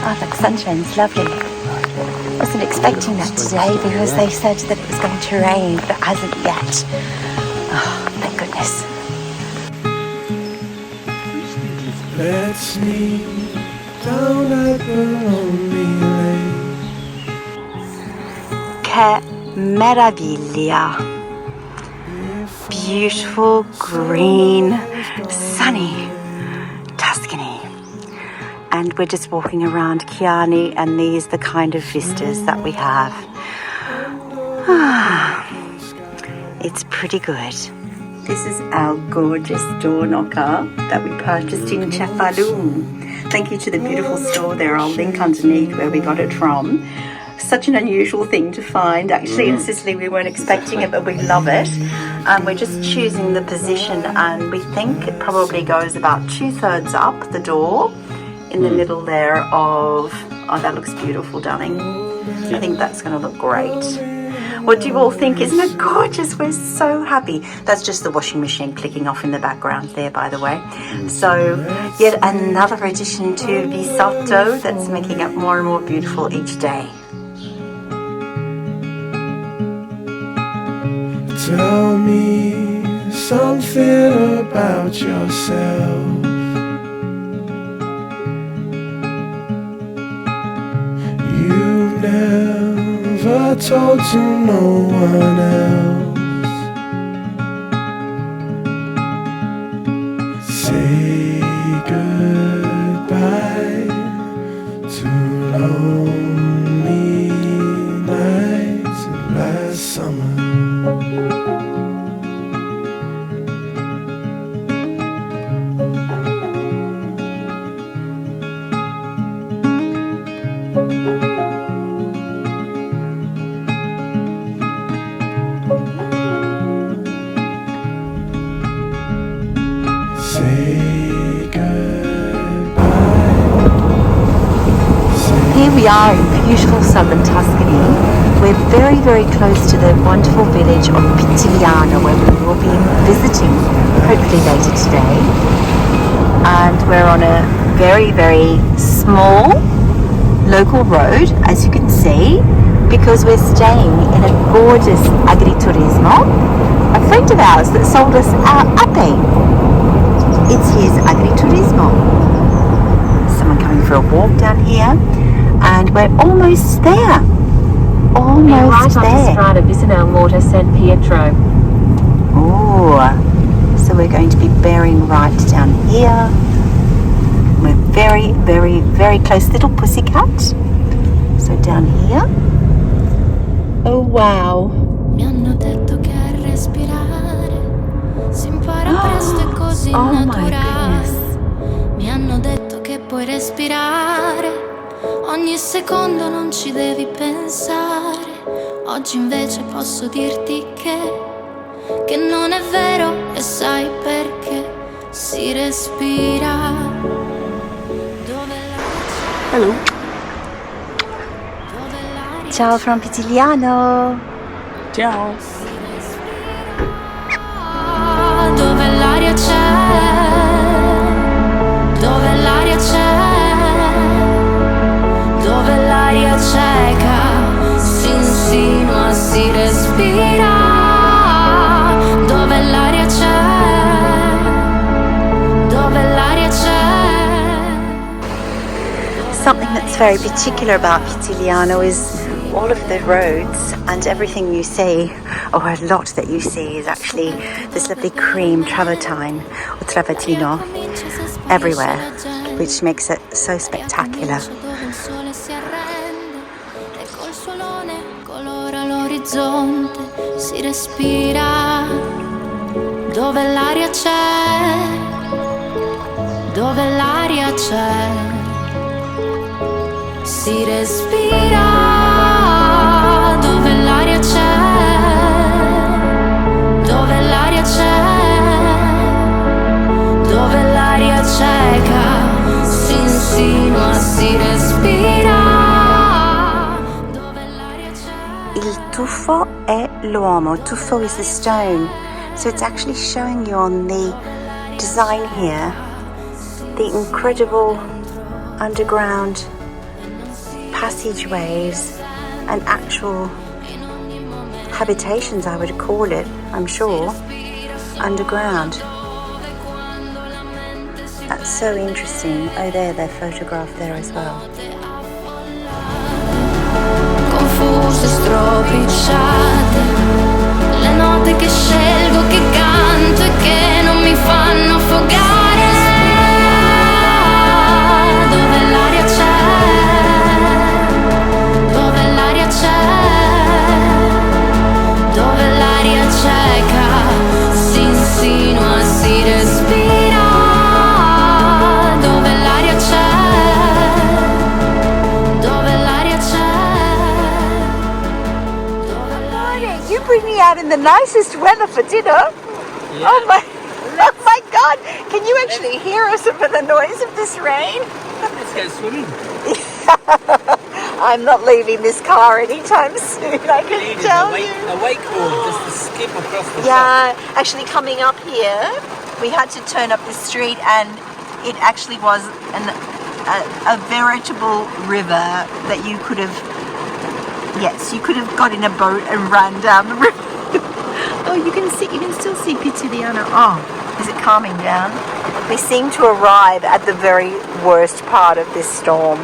Oh, look, sunshine's lovely. Wasn't expecting that today because they said that it was going to rain, but it hasn't yet. Oh, thank goodness. Let's sneak down at the lonely lake. Che meraviglia. Beautiful, green, sunny Tuscany. And we're just walking around Chianni, and these are the kind of vistas that we have. It's pretty good. This is our gorgeous door knocker that we purchased in Cefalù. Thank you to the beautiful store there. I'll link underneath where we got it from. Such an unusual thing to find. Actually, in Sicily, we weren't expecting it, but we love it. We're just choosing the position, and we think it probably goes about 2/3 up the door. In the middle there of, oh, that looks beautiful, darling. I think that's going to look great. What do you all think? Isn't it gorgeous? We're so happy. That's just the washing machine clicking off in the background there, by the way. So yet another addition to Visotto that's making it more and more beautiful each day. Tell me something about yourself. You've never told to no one else. Say goodbye to lonely nights last summer. Here we are in beautiful Southern Tuscany. We're very, very close to the wonderful village of Pitigliano, where we will be visiting hopefully later today. And we're on a very, very small local road, as you can see, because we're staying in a gorgeous Agriturismo. A friend of ours that sold us our ape. It's his Agriturismo. Someone coming for a walk down here. And we're almost there. Almost there. Strada vicino Morta San Pietro. Oh, so we're going to be bearing right down here. We're very, very, very close. Little pussycat. So down here. Oh, wow. Mi hanno detto che a respirare si impara presto e così naturale. Mi hanno detto che puoi respirare ogni secondo, non ci devi pensare. Oggi invece posso dirti che non è vero, e sai perché si respira. Hello. Ciao from Pitigliano. Ciao. Dove l'aria c'è, dove l'aria c'è, dove l'aria cieca si insinua, si respira. Dove l'aria c'è, dove l'aria c'è. Something that's very particular about Pitigliano is all of the roads and everything you see, or a lot that you see, is actually this lovely cream travertine or travertino everywhere, which makes it so spectacular. Si respira, dove l'aria c'è, dove l'aria c'è, si respira, dove l'aria c'è, dove l'aria c'è, dove l'aria cieca si insinua, si respira. Il tuffo è l'uomo. Tuffo is the stone. So it's actually showing you on the design here the incredible underground passageways and actual habitations, I would call it, I'm sure, underground. That's so interesting. Oh, there, they're photographed there as well. Confuse, stropicciate, le note che scelgo, che canto e che non mi fanno affogare. Dove l'aria c'è, dove l'aria c'è, dove l'aria cieca si insinua, si respira. Dove l'aria c'è, dove l'aria c'è, dove l'aria c'è. You bring me out in the nicest weather for dinner. Yeah. Oh my God! Can you actually hear some of the noise of this rain? Let's go swimming. I'm not leaving this car anytime soon, I can tell you. A wakeboard just to skip across the shop. Yeah, actually coming up here, we had to turn up the street and it actually was a veritable river that you could have, yes, you could have got in a boat and run down the river. Oh, you can still see Pitigliano. Oh, is it calming down? We seem to arrive at the very worst part of this storm.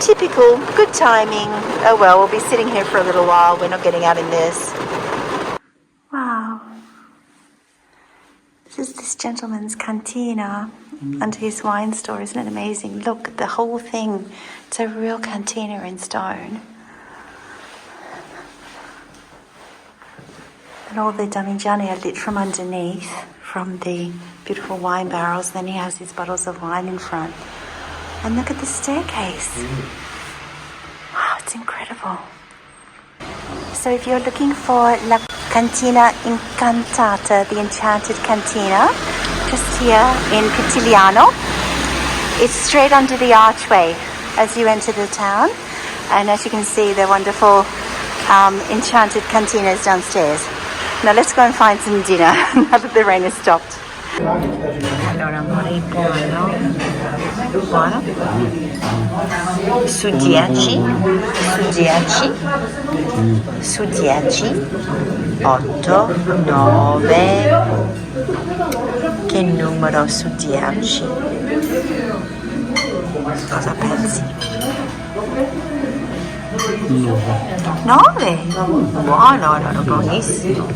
Typical, good timing. Oh well, we'll be sitting here for a little while. We're not getting out in this. Wow. This is this gentleman's cantina under his wine store. Isn't it amazing? Look, the whole thing. It's a real cantina in stone. And all the Damigiani are lit from underneath, from the beautiful wine barrels. Then he has his bottles of wine in front. And look at the staircase. Wow, it's incredible. So if you're looking for La Cantina Incantata, the Enchanted Cantina, just here in Pitigliano, it's straight under the archway as you enter the town. And as you can see, the wonderful enchanted cantinas downstairs. Now let's go and find some dinner now that the rain has stopped. Allora, amore, buono. Buono. Su 10, su 10, su 10, 8, 9. Che numero su 10? Cosa pensi? 9? Buono, allora, buonissimo.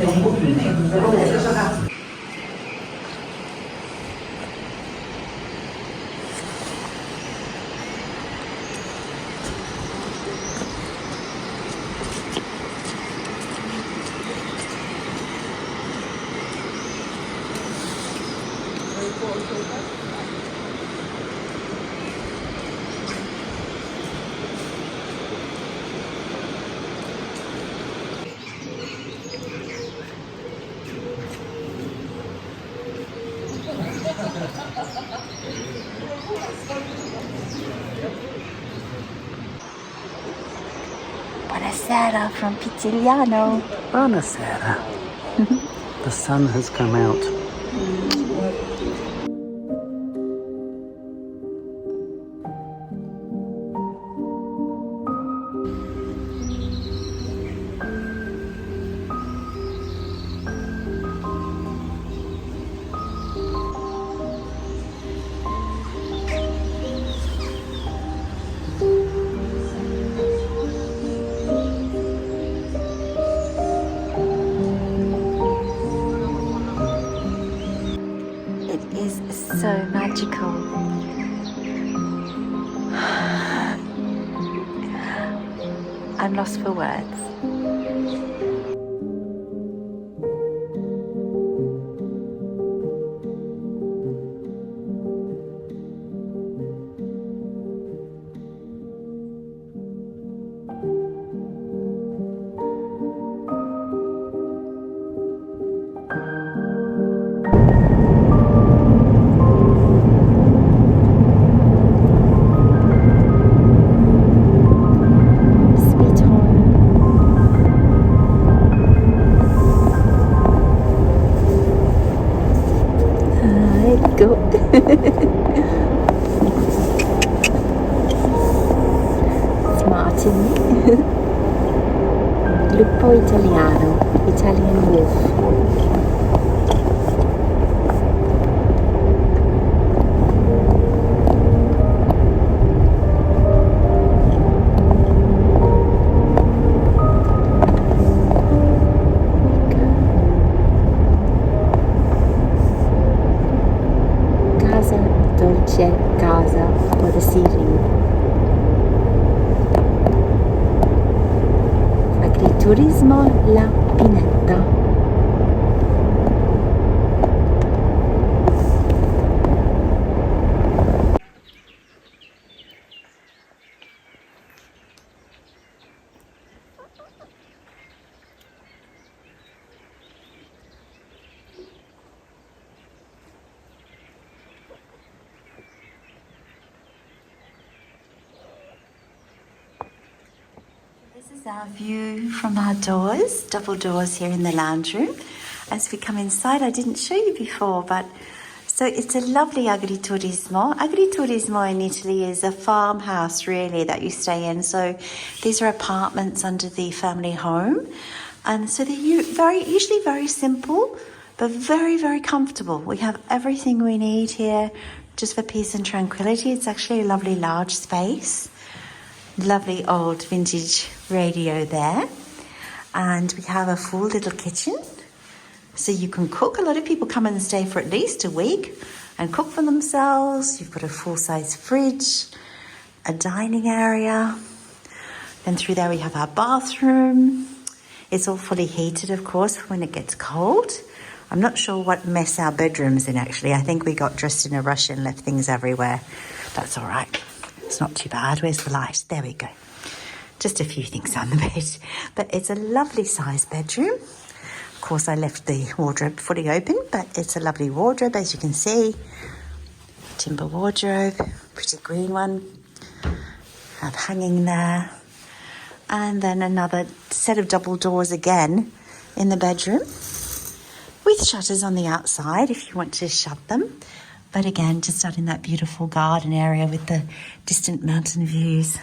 Buonasera from Pitigliano. Buonasera. The sun has come out. So magical. I'm lost for words. Go. Parco Italiano, Italian Wolf. Casa for the ceiling. Agriturismo La Pineta. This is our view from our doors, double doors here in the lounge room. As we come inside, I didn't show you before, but so it's a lovely agriturismo. Agriturismo in Italy is a farmhouse really that you stay in. So these are apartments under the family home. And so they're usually very simple, but very, very comfortable. We have everything we need here just for peace and tranquility. It's actually a lovely large space. Lovely old vintage radio there, and we have a full little kitchen so you can cook. A lot of people come and stay for at least a week and cook for themselves. You've got a full-size fridge, a dining area, then through there we have our bathroom. It's all fully heated, of course, when it gets cold. I'm not sure what mess our bedroom's in actually. I think we got dressed in a rush and left things everywhere. That's all right. It's not too bad. Where's the light? There we go. Just a few things on the bed. But it's a lovely sized bedroom. Of course, I left the wardrobe fully open, but it's a lovely wardrobe, as you can see. Timber wardrobe, pretty green one. Have hanging there. And then another set of double doors again in the bedroom with shutters on the outside if you want to shut them. But again, just out in that beautiful garden area with the distant mountain views.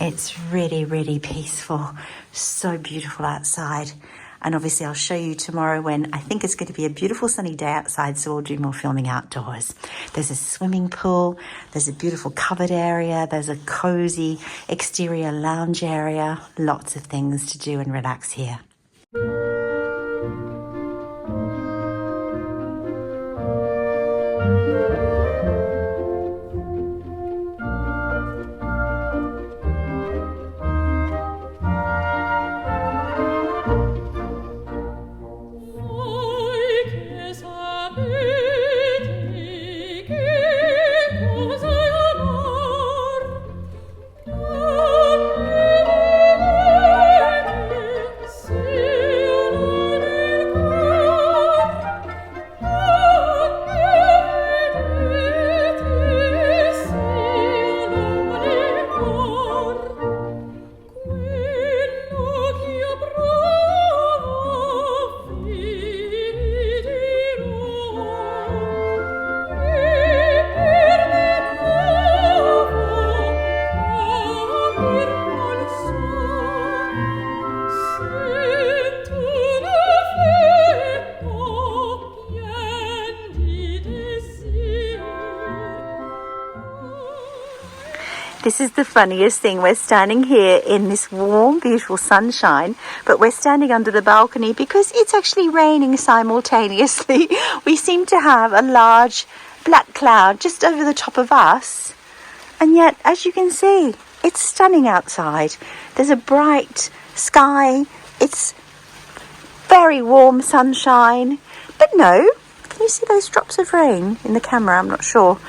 It's really, really peaceful. So beautiful outside. And obviously I'll show you tomorrow when I think it's going to be a beautiful sunny day outside, so we'll do more filming outdoors. There's a swimming pool. There's a beautiful covered area. There's a cozy exterior lounge area. Lots of things to do and relax here. This is the funniest thing. We're standing here in this warm, beautiful sunshine, but we're standing under the balcony because it's actually raining simultaneously. We seem to have a large black cloud just over the top of us. And yet, as you can see, it's stunning outside. There's a bright sky. It's very warm sunshine. But no, can you see those drops of rain in the camera? I'm not sure.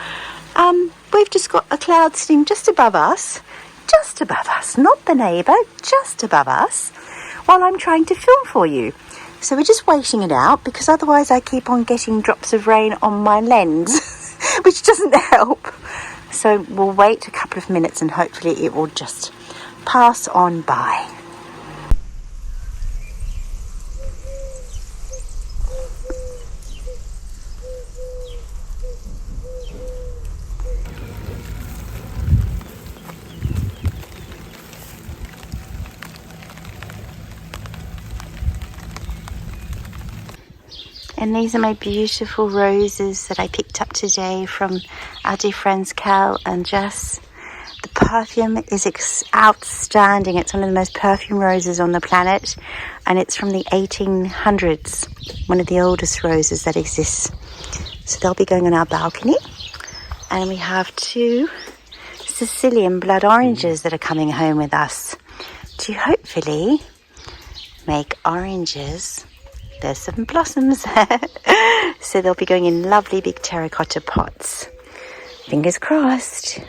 We've just got a cloud sitting just above us, not the neighbour, just above us, while I'm trying to film for you. So we're just waiting it out because otherwise I keep on getting drops of rain on my lens, which doesn't help. So we'll wait a couple of minutes and hopefully it will just pass on by. And these are my beautiful roses that I picked up today from our dear friends Cal and Jess. The perfume is outstanding. It's one of the most perfumed roses on the planet, and it's from the 1800s, one of the oldest roses that exists. So they'll be going on our balcony. And we have 2 Sicilian blood oranges that are coming home with us to hopefully make oranges. There's some blossoms. So they'll be going in lovely big terracotta pots. Fingers crossed.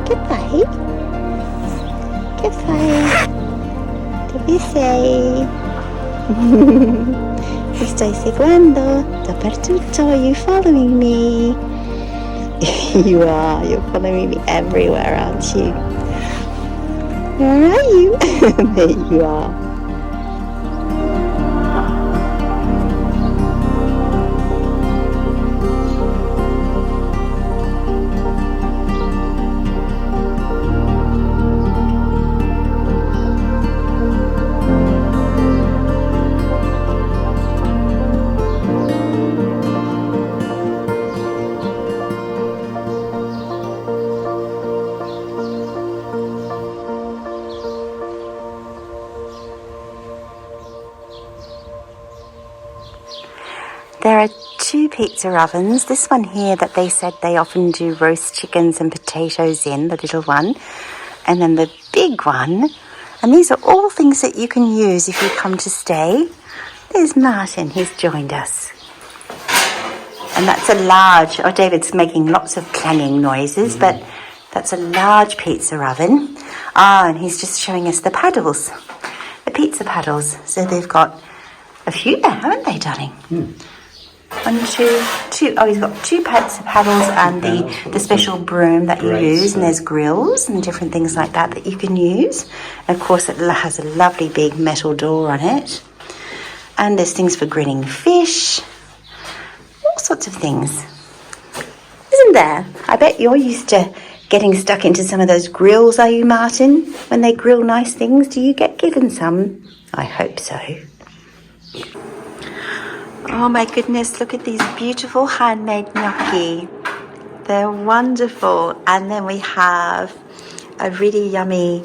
Che fai? Che fai? Dove sei? Mi stai seguendo dappertutto. Are you following me? You are. You're following me everywhere, aren't you? Where are you? There you are. There are 2 pizza ovens. This one here that they said they often do roast chickens and potatoes in, the little one. And then the big one. And these are all things that you can use if you come to stay. There's Martin, he's joined us. And that's a large, oh, David's making lots of clanging noises, but that's a large pizza oven. Ah, and he's just showing us the paddles, the pizza paddles. So they've got a few there, haven't they, darling? 1, 2. Oh, he's got 2 pizza paddles and the special broom that you use. And there's grills and different things like that you can use. And of course, it has a lovely big metal door on it. And there's things for grilling fish. All sorts of things. Isn't there? I bet you're used to getting stuck into some of those grills, are you, Martin? When they grill nice things, do you get given some? I hope so. Oh my goodness, look at these beautiful handmade gnocchi. They're wonderful. And then we have a really yummy,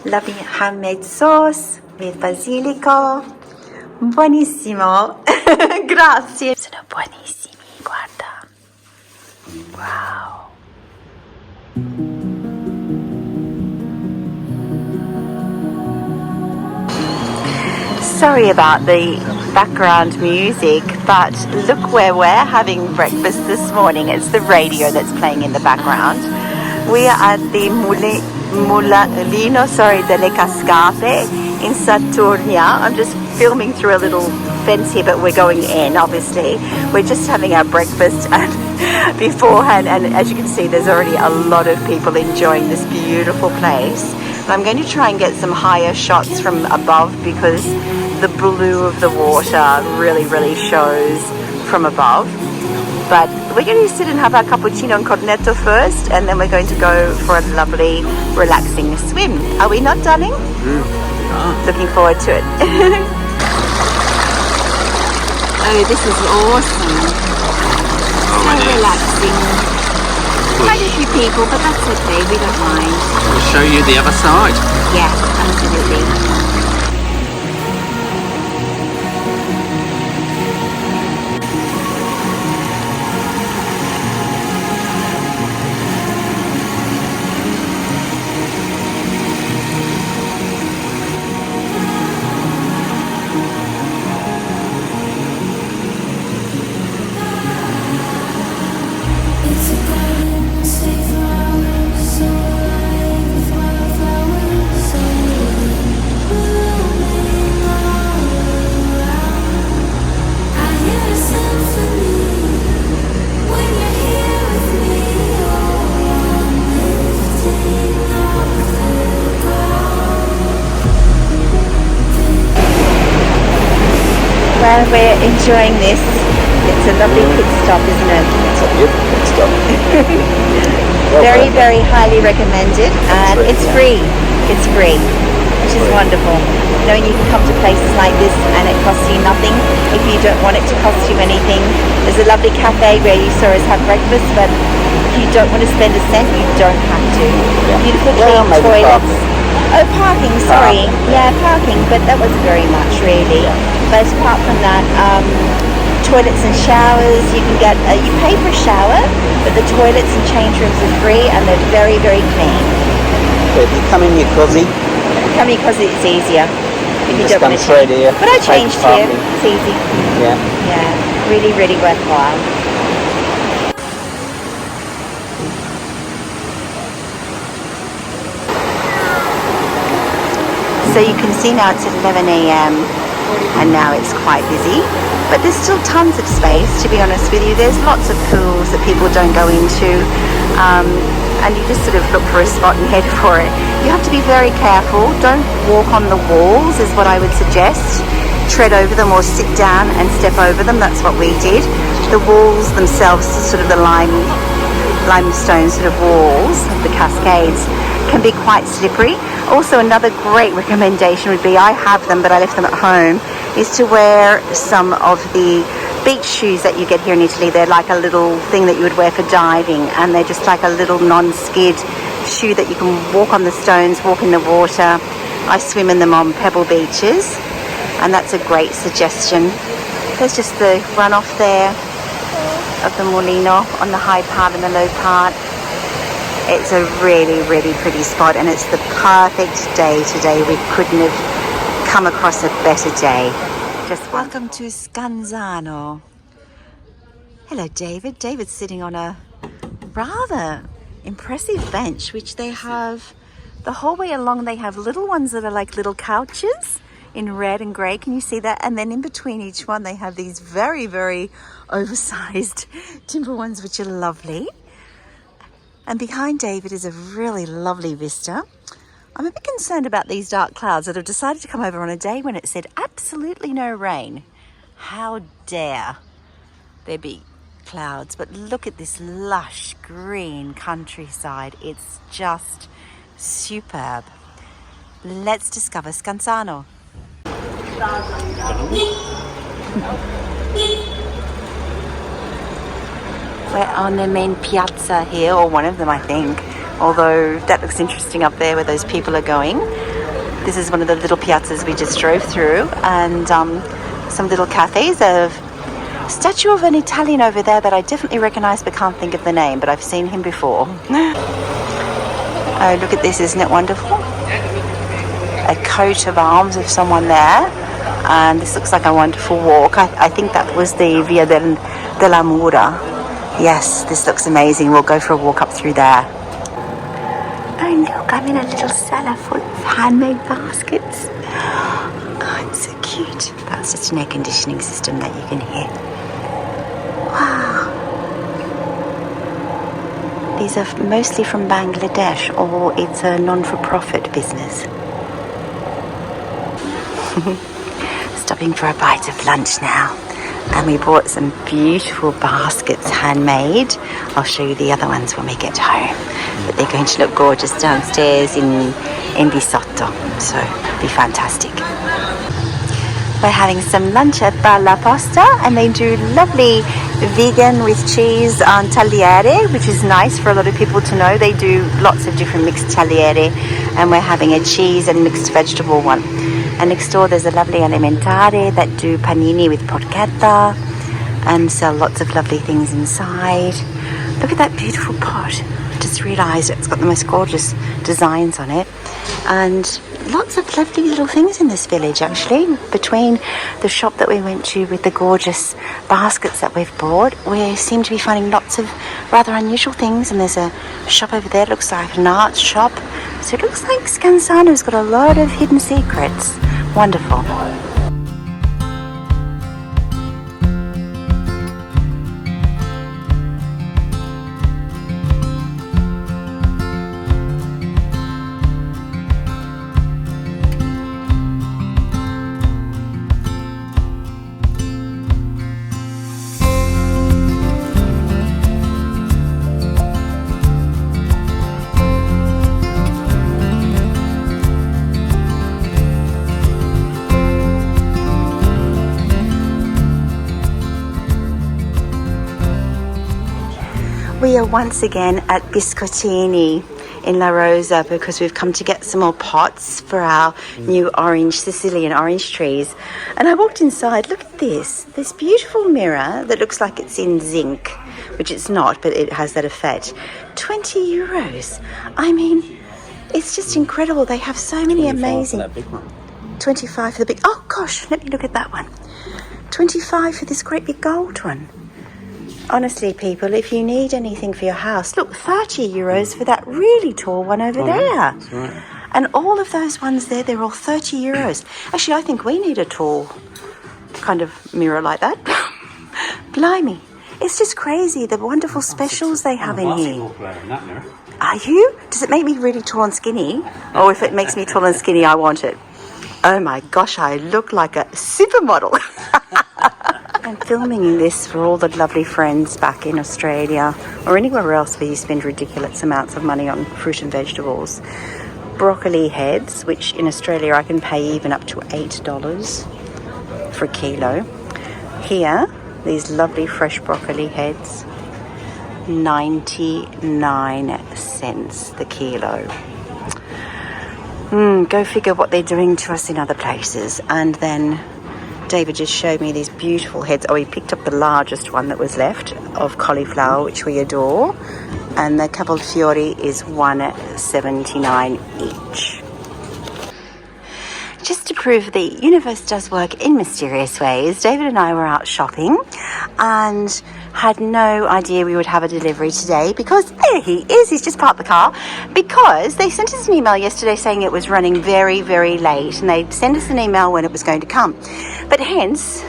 lovely handmade sauce with basilico. Buonissimo. Grazie. Sono buonissimi, guarda. Wow. Sorry about the background music, but look where we're having breakfast this morning. It's the radio that's playing in the background. We are at the Mulino delle Cascate in Saturnia. I'm just filming through a little fence here, but we're going in, obviously. We're just having our breakfast and beforehand, and as you can see, there's already a lot of people enjoying this beautiful place. And I'm going to try and get some higher shots from above because the blue of the water really shows from above. But we're going to sit and have our cappuccino and cornetto first, and then we're going to go for a lovely, relaxing swim. Are we not, darling? Looking forward to it. Oh, this is awesome. So relaxing. Quite a few people, but that's okay. We don't mind. We'll show you the other side. Yeah, absolutely. Well, we're enjoying this. It's a lovely pit stop, isn't it? It's a beautiful pit stop. Very highly recommended, and it's free. It's free, which is wonderful. Knowing you can come to places like this and it costs you nothing if you don't want it to cost you anything. There's a lovely cafe where you saw us have breakfast, but if you don't want to spend a cent, you don't have to. Beautiful clean toilets. Oh, parking, sorry. Yeah, parking, but that wasn't very much really. But apart from that, toilets and showers, you can get, you pay for a shower, but the toilets and change rooms are free and they're very clean. If you come in your cozy. Come in because it's easier. If you just don't want come to straight change. here. But I changed here. It's easy. Yeah. Yeah, really worthwhile. So you can see now it's at 11 a.m. and now it's quite busy, but there's still tons of space, to be honest with you. There's lots of pools that people don't go into, and you just sort of look for a spot and head for it. You have to be very careful. Don't walk on the walls is what I would suggest. Tread over them or sit down and step over them. That's what we did. The walls themselves, sort of the limestone sort of walls of the cascades, can be quite slippery. Also, another great recommendation would be, I have them but I left them at home, is to wear some of the beach shoes that you get here in Italy. They're like a little thing that you would wear for diving, and they're just like a little non-skid shoe that you can walk on the stones, walk in the water. I swim in them on pebble beaches, and that's a great suggestion. There's just the runoff there of the Molino on the high part and the low part. It's a really pretty spot, and it's the perfect day today. We couldn't have come across a better day. Just welcome to Scansano. Hello, David. David's sitting on a rather impressive bench, which they have the whole way along. They have little ones that are like little couches in red and grey. Can you see that? And then in between each one, they have these very oversized timber ones, which are lovely. And behind David is a really lovely vista. I'm a bit concerned about these dark clouds that have decided to come over on a day when it said absolutely no rain. How dare there be clouds? But look at this lush green countryside. It's just superb. Let's discover Scansano. We're on the main piazza here, or one of them, I think. Although that looks interesting up there where those people are going. This is one of the little piazzas we just drove through, and some little cafes. A statue of an Italian over there that I definitely recognise but can't think of the name, but I've seen him before. Oh, look at this, isn't it wonderful? A coat of arms of someone there, and this looks like a wonderful walk. I think that was the Via della Mura. Yes, this looks amazing. We'll go for a walk up through there. Oh look, I'm in a little cellar full of handmade baskets. Oh, So cute. That's just an air conditioning system that you can hear. Wow. These are mostly from Bangladesh, or it's a non-for-profit business. Stopping for a bite of lunch now. And we bought some beautiful baskets, handmade. I'll show you the other ones when we get home. But they're going to look gorgeous downstairs in Bisotto. So it'll be fantastic. We're having some lunch at Bar La Posta, and they do lovely vegan with cheese on tagliere, which is nice for a lot of people to know. They do lots of different mixed tagliere, and we're having a cheese and mixed vegetable one. And next door there's a lovely alimentare that do panini with porchetta and sell lots of lovely things inside. Look at that beautiful pot. I just realised it's got the most gorgeous designs on it. And lots of lovely little things in this village, actually. Between the shop that we went to with the gorgeous baskets that we've bought, we seem to be finding lots of rather unusual things. And there's a shop over there, looks like an art shop. So it looks like Scansano's got a lot of hidden secrets. Wonderful. We are once again at Biscottini in La Rosa because we've come to get some more pots for our new Sicilian orange trees. And I walked inside. Look at this beautiful mirror that looks like it's in zinc, which it's not, but it has that effect. 20 euros. I mean, it's just incredible. They have so many amazing. That big one. 25 for the big. Oh gosh, let me look at that one. 25 for this great big gold one. Honestly, people, if you need anything for your house, look, 30 euros for that really tall one over there. Yeah, that's right. And all of those ones there, they're all 30 euros. Actually, I think we need a tall kind of mirror like that. Blimey. It's just crazy, the wonderful specials they have in here. In that mirror. Are you? Does it make me really tall and skinny? Or if it makes me tall and skinny, I want it. Oh my gosh, I look like a supermodel. I'm filming this for all the lovely friends back in Australia or anywhere else where you spend ridiculous amounts of money on fruit and vegetables. Broccoli heads, which in Australia I can pay even up to $8 for a kilo. Here, these lovely fresh broccoli heads, 99 cents the kilo. Go figure what they're doing to us in other places. And then David just showed me these beautiful heads. Oh, he picked up the largest one that was left of cauliflower, which we adore. And the cavolfiore is $1.79 each. Just to prove the universe does work in mysterious ways, David and I were out shopping and had no idea we would have a delivery today because there he is, he's just parked the car, because they sent us an email yesterday saying it was running very, very late, and they'd send us an email when it was going to come. But hence,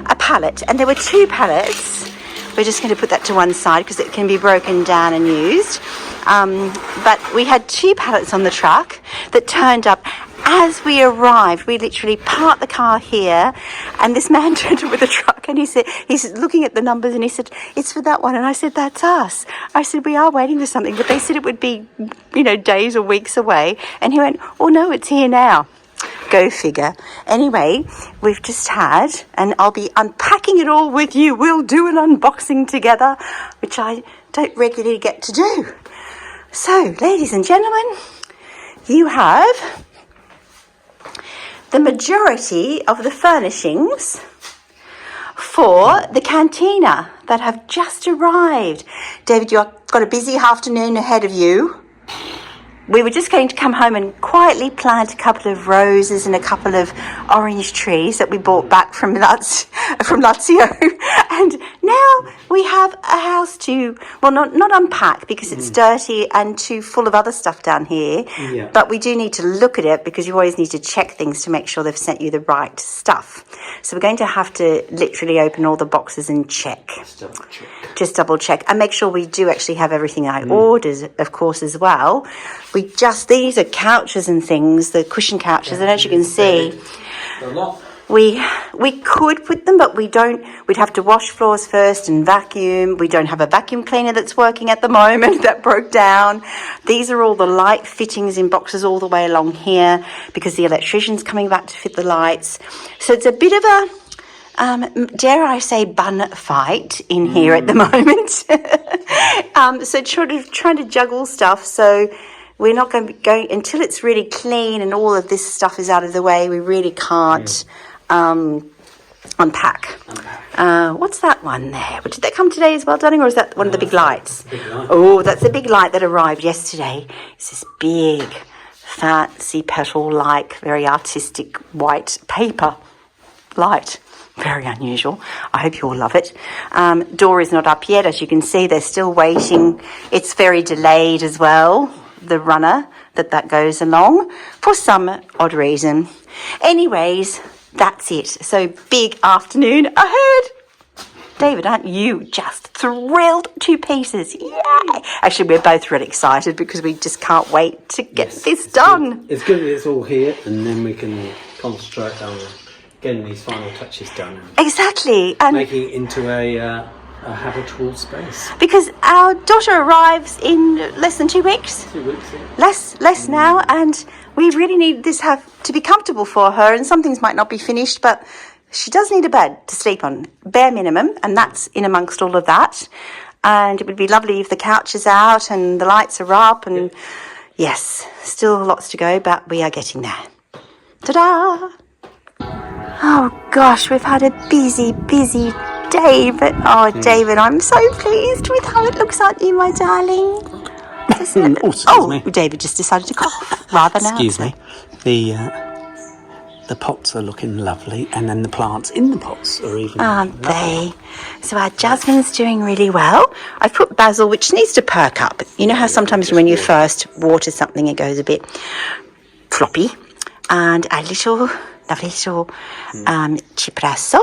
a pallet, and there were 2 pallets. We're just going to put that to one side because it can be broken down and used. But we had 2 pallets on the truck that turned up as we arrived. We literally parked the car here, and this man turned up with the truck, and he's looking at the numbers, and he said, "It's for that one." And I said, "That's us." I said, "We are waiting for something, but they said it would be, days or weeks away." And he went, "Oh no, it's here now." Go figure. Anyway, we've just had, and I'll be unpacking it all with you. We'll do an unboxing together, which I don't regularly get to do. So, ladies and gentlemen, you have the majority of the furnishings for the cantina that have just arrived. David, you've got a busy afternoon ahead of you. We were just going to come home and quietly plant a couple of roses and a couple of orange trees that we brought back from Lazio. And now we have a house to, well, not unpack because it's dirty and too full of other stuff down here. Yeah. But we do need to look at it because you always need to check things to make sure they've sent you the right stuff. So we're going to have to literally open all the boxes and check. Just double check and make sure we do actually have everything I ordered, of course, as well. These are couches and things, the cushion couches, and as you can see, we could put them, but we don't. We'd have to wash floors first and vacuum. We don't have a vacuum cleaner that's working at the moment. That broke down. These are all the light fittings in boxes all the way along here because the electrician's coming back to fit the lights. So it's a bit of a, dare I say, bun fight in here at the moment. So trying to juggle stuff. So we're not going to go until it's really clean and all of this stuff is out of the way. We really can't unpack. What's that one there? Did that come today as well, darling, or is that one of the big lights? Oh, that's the big light that arrived yesterday. It's this big, fancy petal-like, very artistic white paper light. Very unusual. I hope you all love it. Door is not up yet. As you can see, they're still waiting. It's very delayed as well, the runner that goes along for some odd reason. Anyways, that's it. So big afternoon ahead. David, aren't you just thrilled to pieces? Yay! Actually, we're both really excited because we just can't wait to get this done. Good. It's good that it's all here, and then we can concentrate on getting these final touches done. Exactly. And making it into a habitable space. Because our daughter arrives in less than 2 weeks. 2 weeks, yeah. Less now, and we really need this to be comfortable for her, and some things might not be finished, but she does need a bed to sleep on, bare minimum, and that's in amongst all of that. And it would be lovely if the couch is out and the lights are up, and yes, still lots to go, but we are getting there. Ta-da! Oh gosh, we've had a busy day, but David, I'm so pleased with how it looks, aren't you, my darling? Excuse me. David just decided to cough rather now. Excuse me. The pots are looking lovely, and then the plants in the pots are even aren't they? So our jasmine's doing really well. I've put basil, which needs to perk up. You know how sometimes when you first water something, it goes a bit floppy. And our lovely little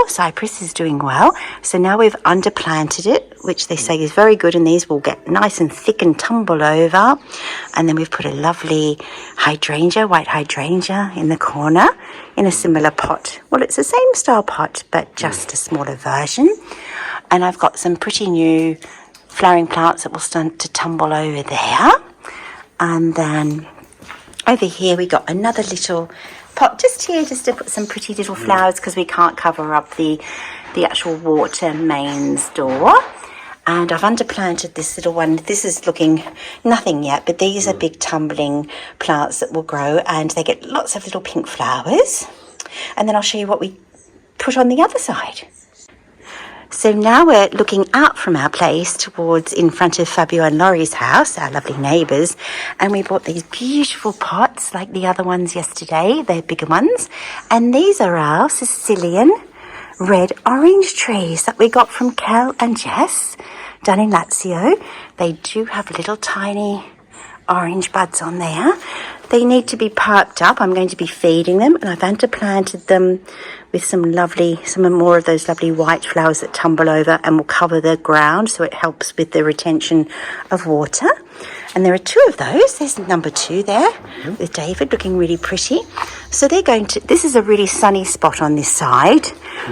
cypress is doing well. So now we've underplanted it, which they say is very good, and these will get nice and thick and tumble over. And then we've put a lovely white hydrangea in the corner in a similar pot. Well, it's the same style pot, but just a smaller version. And I've got some pretty new flowering plants that will start to tumble over there. And then over here we got another little pot just here, just to put some pretty little flowers because we can't cover up the actual water mains door. And I've underplanted this little one. This is looking nothing yet, but these are big tumbling plants that will grow, and they get lots of little pink flowers. And then I'll show you what we put on the other side. So now we're looking out from our place towards in front of Fabio and Laurie's house, our lovely neighbours, and we bought these beautiful pots like the other ones yesterday. They're bigger ones, and these are our Sicilian red orange trees that we got from Kel and Jess down in Lazio. They do have little tiny orange buds on there. They need to be perked up. I'm going to be feeding them, and I've underplanted them with some more of those lovely white flowers that tumble over and will cover the ground, so it helps with the retention of water. And there are 2 of those. There's number 2 there with David looking really pretty. So they're going to, this is a really sunny spot on this side.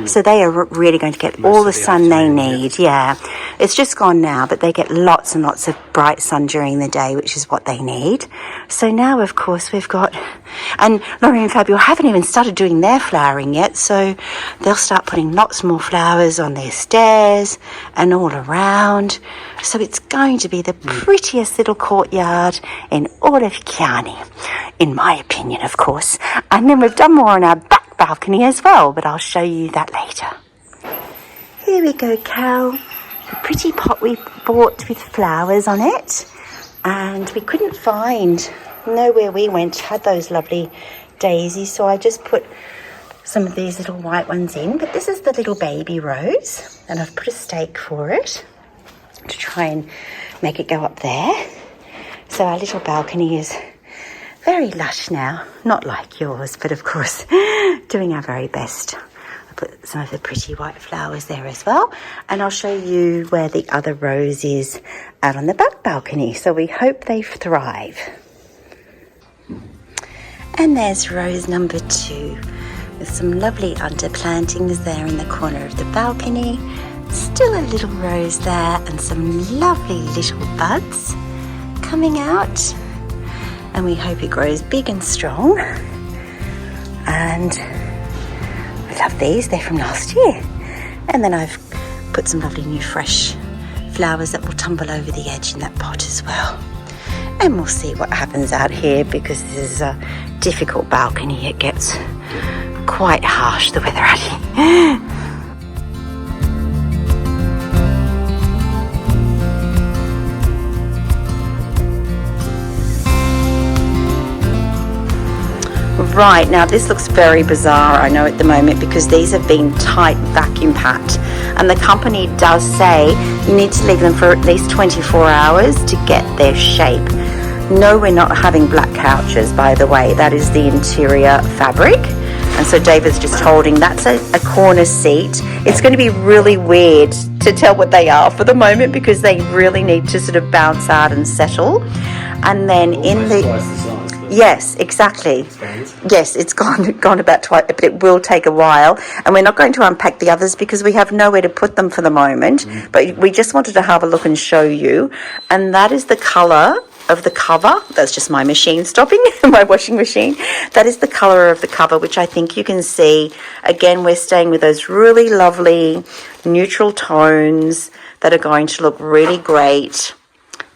So they are really going to get all the sun they need. Yeah. It's just gone now, but they get lots and lots of bright sun during the day, which is what they need. So now, of course, we've got, and Laurie and Fabio haven't even started doing their flowering yet. So they'll start putting lots more flowers on their stairs and all around. So it's going to be the prettiest little courtyard in all of Chianni, in my opinion, of course. And then we've done more on our back balcony as well, but I'll show you that later. Here we go, Cal. The pretty pot we bought with flowers on it. And we couldn't find, nowhere we went had those lovely daisies, so I just put some of these little white ones in. But this is the little baby rose. and I've put a stake for it to try and make it go up there. So our little balcony is very lush now, not like yours, but of course doing our very best. I put some of the pretty white flowers there as well, and I'll show you where the other rose is out on the back balcony, so we hope they thrive. And there's rose number 2 with some lovely underplantings there in the corner of the balcony. Still a little rose there and some lovely little buds coming out, and we hope it grows big and strong. And I love these, they're from last year. And then I've put some lovely new fresh flowers that will tumble over the edge in that pot as well. And we'll see what happens out here, because this is a difficult balcony. It gets quite harsh, the weather out here. Right, now this looks very bizarre, I know, at the moment, because these have been tight vacuum packed, and the company does say you need to leave them for at least 24 hours to get their shape. No, we're not having black couches, by the way. That is the interior fabric. And so David's just holding, that's a corner seat. It's going to be really weird to tell what they are for the moment, because they really need to sort of bounce out and settle. And then in the... Yes, exactly. Yes, it's gone about twice, but it will take a while. And we're not going to unpack the others because we have nowhere to put them for the moment. But we just wanted to have a look and show you. And that is the colour of the cover. That's just my machine stopping, my washing machine. That is the colour of the cover, which I think you can see. Again, we're staying with those really lovely neutral tones that are going to look really great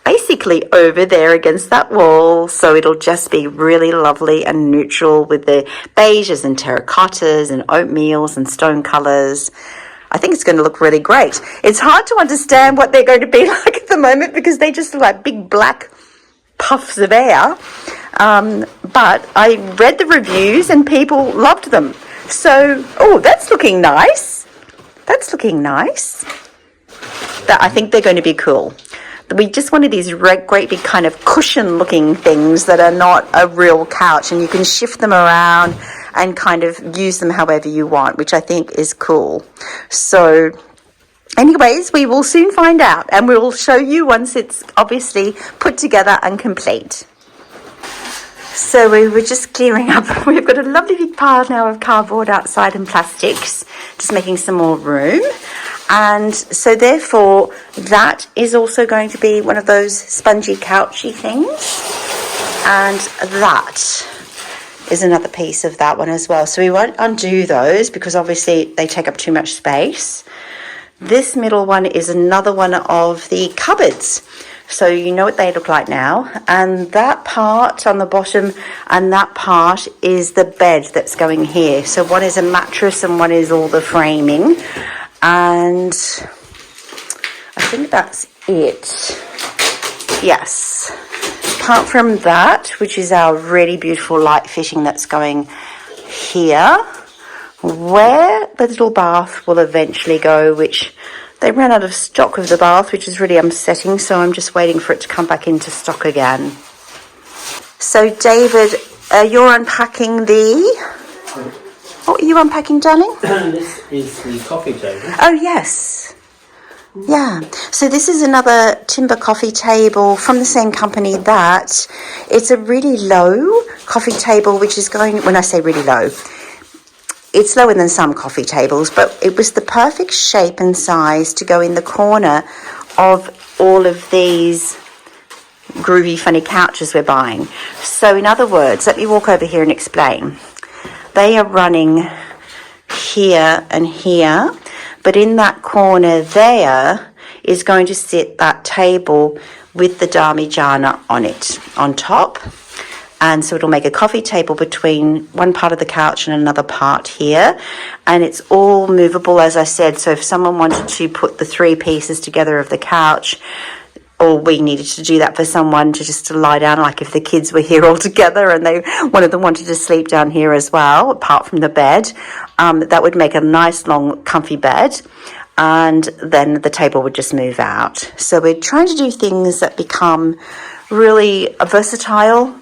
basically over there against that wall. So it'll just be really lovely and neutral with the beiges and terracottas and oatmeals and stone colours. I think it's going to look really great. It's hard to understand what they're going to be like at the moment, because they just look like big black puffs of air. But I read the reviews and people loved them. So, oh, that's looking nice. That's looking nice. I think they're going to be cool. We just wanted these great big kind of cushion looking things that are not a real couch, and you can shift them around and kind of use them however you want, which I think is cool. So anyways, we will soon find out, and we will show you once it's obviously put together and complete. So we were just clearing up. We've got a lovely big pile now of cardboard outside and plastics, just making some more room. And so therefore that is also going to be one of those spongy couchy things. And that is another piece of that one as well. So we won't undo those because obviously they take up too much space. This middle one is another one of the cupboards. So you know what they look like now. And that part on the bottom and that part is the bed that's going here. So one is a mattress and one is all the framing. And I think that's it. Yes. Apart from that, which is our really beautiful light fitting that's going here, where the little bath will eventually go, which they ran out of stock of the bath, which is really upsetting, so I'm just waiting for it to come back into stock again. So David, you're unpacking the... What are you unpacking, darling? This is the coffee table. Oh, yes. Yeah. So this is another timber coffee table from the same company that it's a really low coffee table, which is going, when I say really low, it's lower than some coffee tables, but it was the perfect shape and size to go in the corner of all of these groovy, funny couches we're buying. So in other words, let me walk over here and explain. They are running here and here, but in that corner there is going to sit that table with the Damigiana on it, on top. And so it'll make a coffee table between one part of the couch and another part here. And it's all movable, as I said. So if someone wanted to put the three pieces together of the couch, or we needed to do that for someone to lie down, like if the kids were here all together and one of them wanted to sleep down here as well, apart from the bed, that would make a nice long comfy bed. and then the table would just move out. So we're trying to do things that become really versatile,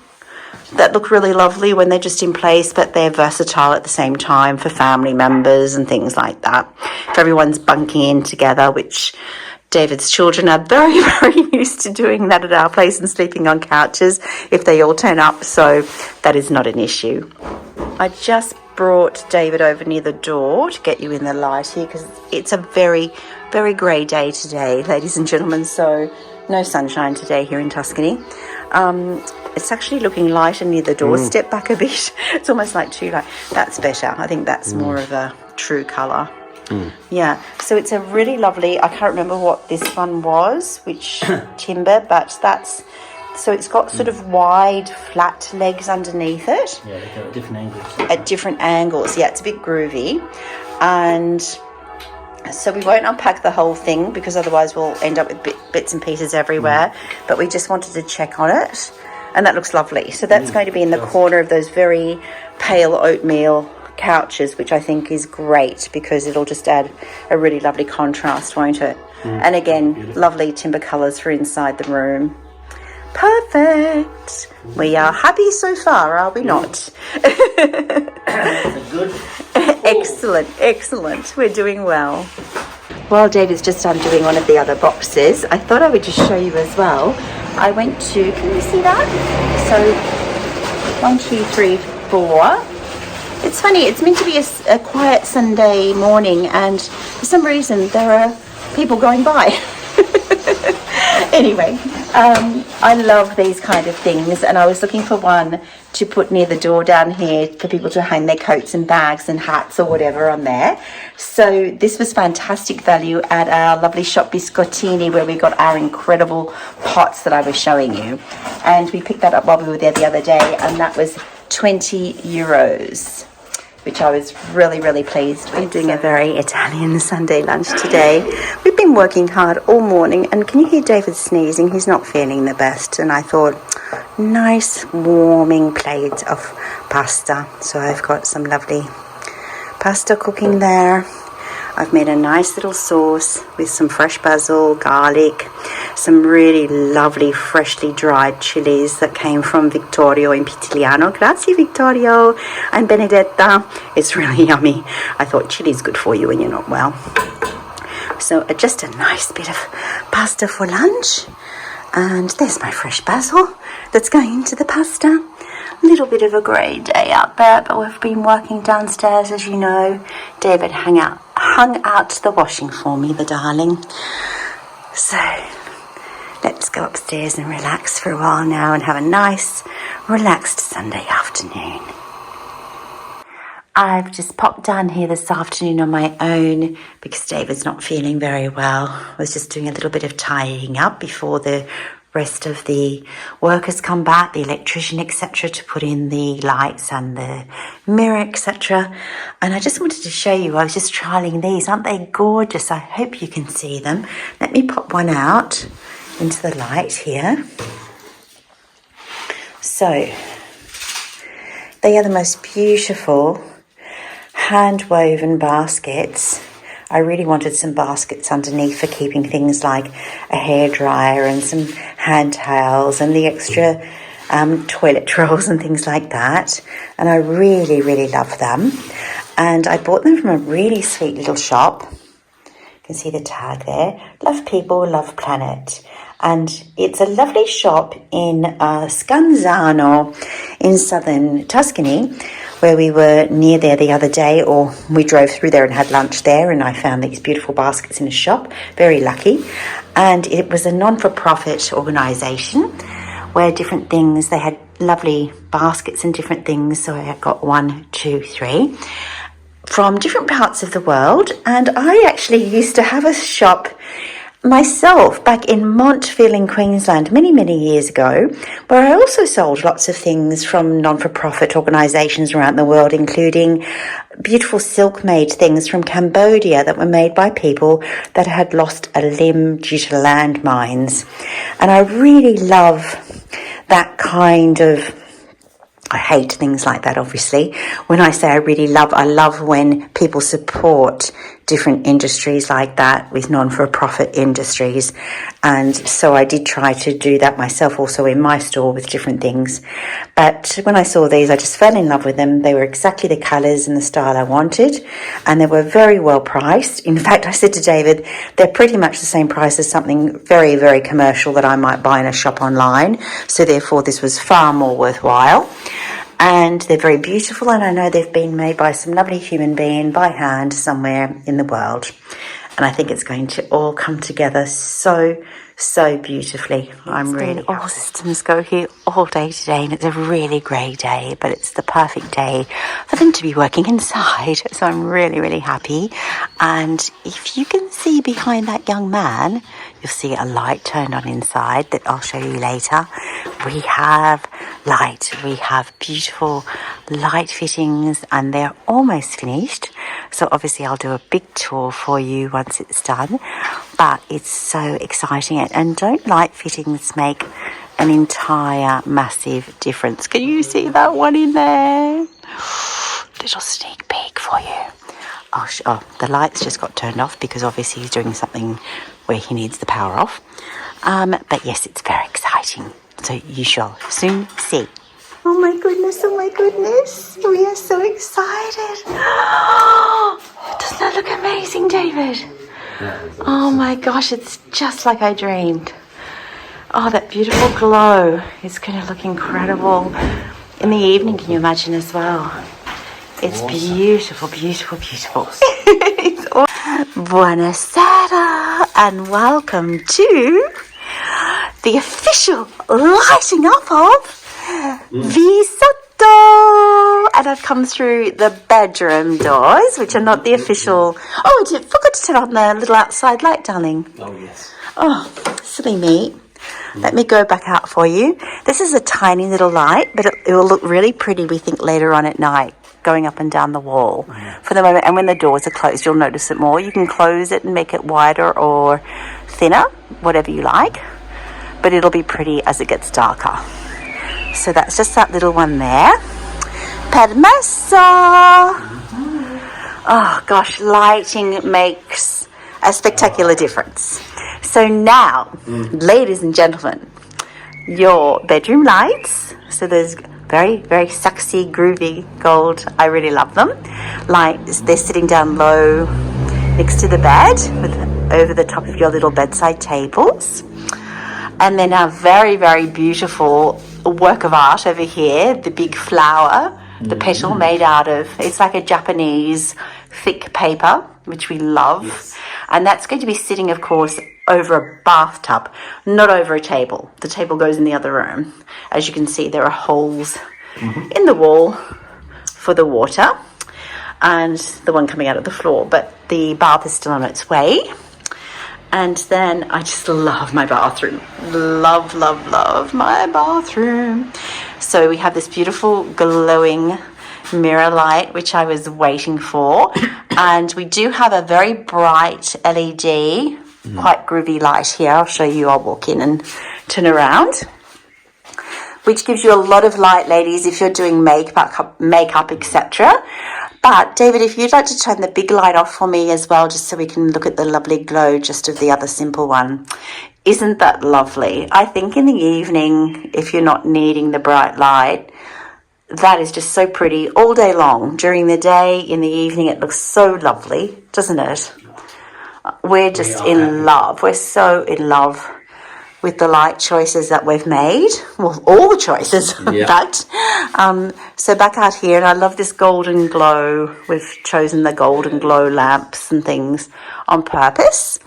that look really lovely when they're just in place, but they're versatile at the same time for family members and things like that. If everyone's bunking in together, which David's children are very, very used to doing that at our place and sleeping on couches if they all turn up, so that is not an issue. I just brought David over near the door to get you in the light here because it's a very, very grey day today, ladies and gentlemen, so no sunshine today here in Tuscany. It's actually looking lighter near the door. Step back a bit. It's almost like too light. That's better. I think that's more of a true colour. Yeah, so it's a really lovely, I can't remember what this one was, which timber, but that's, so it's got sort of wide, flat legs underneath it. Yeah, they go at different angles. At different angles, yeah, it's a bit groovy. And so we won't unpack the whole thing because otherwise we'll end up with bits and pieces everywhere, but we just wanted to check on it. And that looks lovely. So that's going to be in the corner of those very pale oatmeal couches, which I think is great because it'll just add a really lovely contrast, won't it? And again, lovely timber colours for inside the room. Perfect. We are happy so far, are we not? Good. Excellent. We're doing well. While David's just undoing one of the other boxes, I thought I would just show you as well. I went to, can you see that? So 1, 2, 3, 4. It's funny, it's meant to be a quiet Sunday morning, and for some reason there are people going by. Anyway, I love these kind of things, and I was looking for one to put near the door down here for people to hang their coats and bags and hats or whatever on there. So this was fantastic value at our lovely shop Biscottini, where we got our incredible pots that I was showing you. And we picked that up while we were there the other day, and that was €20, which I was really, really pleased with. We're doing a very Italian Sunday lunch today. We've been working hard all morning, and can you hear David sneezing? He's not feeling the best, and I thought, nice warming plate of pasta. So I've got some lovely pasta cooking there. I've made a nice little sauce with some fresh basil, garlic, some really lovely freshly dried chilies that came from Vittorio in Pitigliano. Grazie Vittorio and Benedetta. It's really yummy. I thought chili's good for you when you're not well. So just a nice bit of pasta for lunch. And there's my fresh basil that's going into the pasta. A little bit of a grey day out there, but we've been working downstairs, as you know. David hung out the washing for me, the darling. So let's go upstairs and relax for a while now and have a nice, relaxed Sunday afternoon. I've just popped down here this afternoon on my own because David's not feeling very well. I was just doing a little bit of tidying up before the rest of the workers come back, the electrician, etc., to put in the lights and the mirror, etc. And I just wanted to show you, I was just trialing these. Aren't they gorgeous? I hope you can see them. Let me pop one out into the light here. So they are the most beautiful hand-woven baskets. I really wanted some baskets underneath for keeping things like a hairdryer and some hand towels and the extra toilet rolls and things like that. And I really, really love them. And I bought them from a really sweet little shop. You can see the tag there. Love People, Love Planet. And it's a lovely shop in Scansano in Southern Tuscany, where we were near there the other day, or we drove through there and had lunch there, and I found these beautiful baskets in a shop. Very lucky. And it was a non-for-profit organisation where different things, they had lovely baskets and different things. So I got 1, 2, 3 from different parts of the world. And I actually used to have a shop myself back in Montville in Queensland many years ago, where I also sold lots of things from non-for-profit organisations around the world, including beautiful silk made things from Cambodia that were made by people that had lost a limb due to landmines. And I really love that kind of, I hate things like that, obviously. When I say I love when people support different industries like that, with non-for-profit industries. And so I did try to do that myself also in my store with different things. But when I saw these, I just fell in love with them. They were exactly the colours and the style I wanted, and they were very well priced. In fact, I said to David, they're pretty much the same price as something very, very commercial that I might buy in a shop online. So therefore, this was far more worthwhile. And they're very beautiful, and I know they've been made by some lovely human being by hand somewhere in the world. And I think it's going to all come together so beautifully. I'm really happy. All systems go here all day today, and it's a really grey day, but it's the perfect day for them to be working inside. So I'm really happy. And if you can see behind that young man, you'll see a light turned on inside that I'll show you later. We have light. We have beautiful light fittings, and they're almost finished. So obviously I'll do a big tour for you once it's done. But it's so exciting. And don't light fittings make an entire massive difference? Can you see that one in there? Little sneak peek for you. Oh, the lights just got turned off because obviously he's doing something where he needs the power off. But yes, it's very exciting. So you shall soon see. Oh my goodness, we are so excited. Doesn't that look amazing, David? Oh my gosh, it's just like I dreamed. Oh, that beautiful glow is going to look incredible in the evening, can you imagine, as well? It's beautiful. It's awesome. Buonasera, and welcome to the official lighting up of Visotto. And I've come through the bedroom doors, which are not the official. Oh, I forgot to turn on the little outside light, darling. Oh, yes. Oh, silly me. Let me go back out for you. This is a tiny little light, but it will look really pretty, we think, later on at night, going up and down the wall. For the moment, and when the doors are closed, you'll notice it more. You can close it and make it wider or thinner, whatever you like, but it'll be pretty as it gets darker. So that's just that little one there. Permesso. Oh gosh, lighting makes a spectacular difference. So now, ladies and gentlemen, your bedroom lights. So there's very sexy, groovy gold. I really love them. Like, they're sitting down low next to the bed, with over the top of your little bedside tables. And then our very beautiful work of art over here, the big flower, the petal made out of, it's like a Japanese thick paper, which we love. Yes. And that's going to be sitting, of course, over a bathtub, not over a table. The table goes in the other room. As you can see, there are holes in the wall for the water, and the one coming out of the floor, but the bath is still on its way. And then I just love my bathroom. Love my bathroom. So we have this beautiful glowing mirror light, which I was waiting for. And we do have a very bright LED, quite groovy light here. I'll show you. I'll walk in and turn around, which gives you a lot of light, ladies, if you're doing makeup, etc. But David, if you'd like to turn the big light off for me as well, just so we can look at the lovely glow just of the other simple one. Isn't that lovely? I think in the evening, if you're not needing the bright light, that is just so pretty all day long. During the day, in the evening, it looks so lovely, doesn't it? We're just in love. We're so in love with the light choices that we've made. Well, all the choices, in fact. So back out here, and I love this golden glow. We've chosen the golden glow lamps and things on purpose.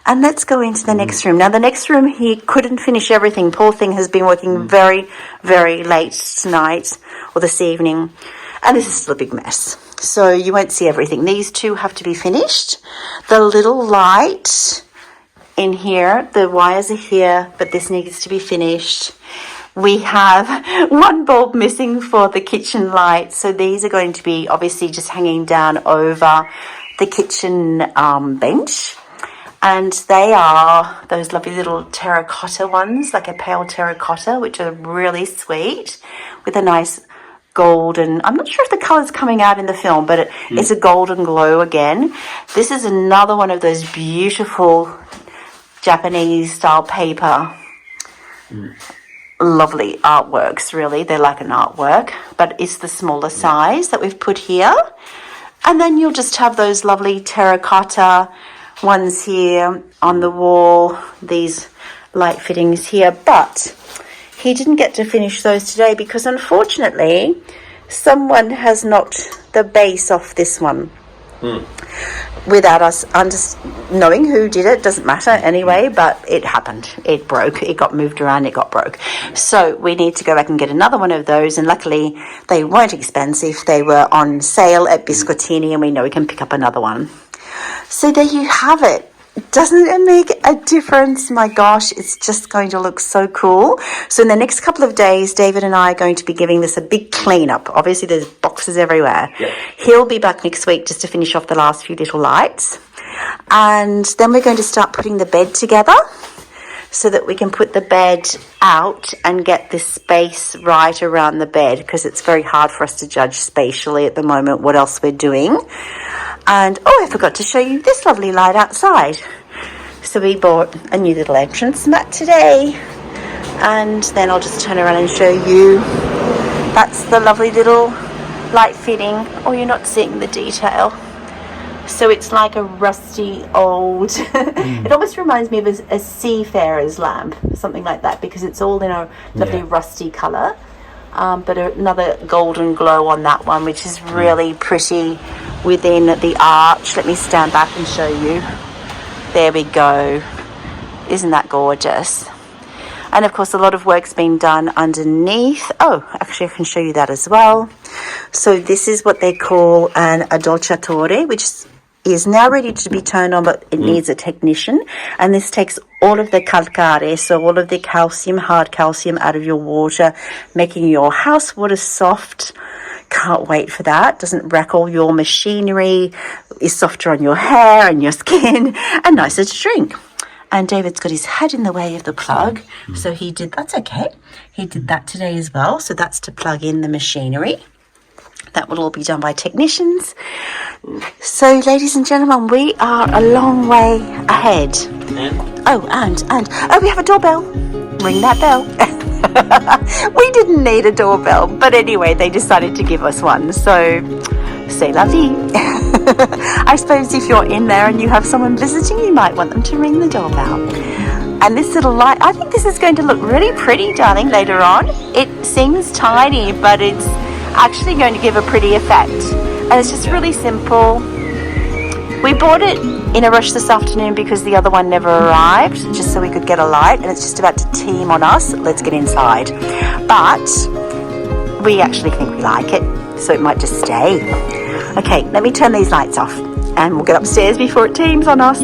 And let's go into the next room. Now, the next room, he couldn't finish everything. Poor thing has been working very late tonight or this evening. And this is still a big mess. So you won't see everything. These two have to be finished. The little light in here, the wires are here, but this needs to be finished. We have one bulb missing for the kitchen light. So these are going to be obviously just hanging down over the kitchen bench. And they are those lovely little terracotta ones, like a pale terracotta, which are really sweet, with a nice golden, I'm not sure if the colour's coming out in the film, but it's a golden glow again. This is another one of those beautiful Japanese style paper. Lovely artworks, really. They're like an artwork, but it's the smaller size that we've put here. And then you'll just have those lovely terracotta ones here on the wall, these light fittings here. But he didn't get to finish those today because unfortunately someone has knocked the base off this one without us knowing who did it. Doesn't matter anyway, but it happened. It broke. It got moved around. It got broke. So we need to go back and get another one of those, and luckily they weren't expensive. They were on sale at Biscottini, and we know we can pick up another one. So there you have it. Doesn't it make a difference? My gosh, it's just going to look so cool. So in the next couple of days, David and I are going to be giving this a big cleanup. Obviously, there's boxes everywhere. Yep. He'll be back next week just to finish off the last few little lights. And then we're going to start putting the bed together so that we can put the bed out and get this space right around the bed, because it's very hard for us to judge spatially at the moment what else we're doing. And, oh, I forgot to show you this lovely light outside. So we bought a new little entrance mat today. And then I'll just turn around and show you. That's the lovely little light fitting. Oh, you're not seeing the detail. So it's like a rusty old, it almost reminds me of a seafarer's lamp, something like that, because it's all in a lovely rusty colour. But another golden glow on that one, which is really pretty within the arch. Let me stand back and show you. There we go. Isn't that gorgeous? And of course a lot of work's been done underneath. Oh, actually I can show you that as well. So this is what they call an addolciatore, which is now ready to be turned on, but it needs a technician. And this takes all of the calcare, so all of the calcium, hard calcium, out of your water, making your house water soft. Can't wait for that. Doesn't wreck all your machinery, is softer on your hair and your skin, and nicer to drink. And David's got his head in the way of the plug, so he did, that's okay. He did that today as well, so that's to plug in the machinery. That will all be done by technicians. So, ladies and gentlemen, we are a long way ahead. And we have a doorbell. Ring that bell. We didn't need a doorbell, but anyway, they decided to give us one. So, c'est la vie. I suppose if you're in there and you have someone visiting, you might want them to ring the doorbell. And this little light, I think this is going to look really pretty, darling, later on. It seems tiny, but it's actually going to give a pretty effect. And it's just really simple. We bought it in a rush this afternoon because the other one never arrived, just so we could get a light, and it's just about to team on us. Let's get inside. But we actually think we like it, so it might just stay. Okay, let me turn these lights off and we'll get upstairs before it teams on us.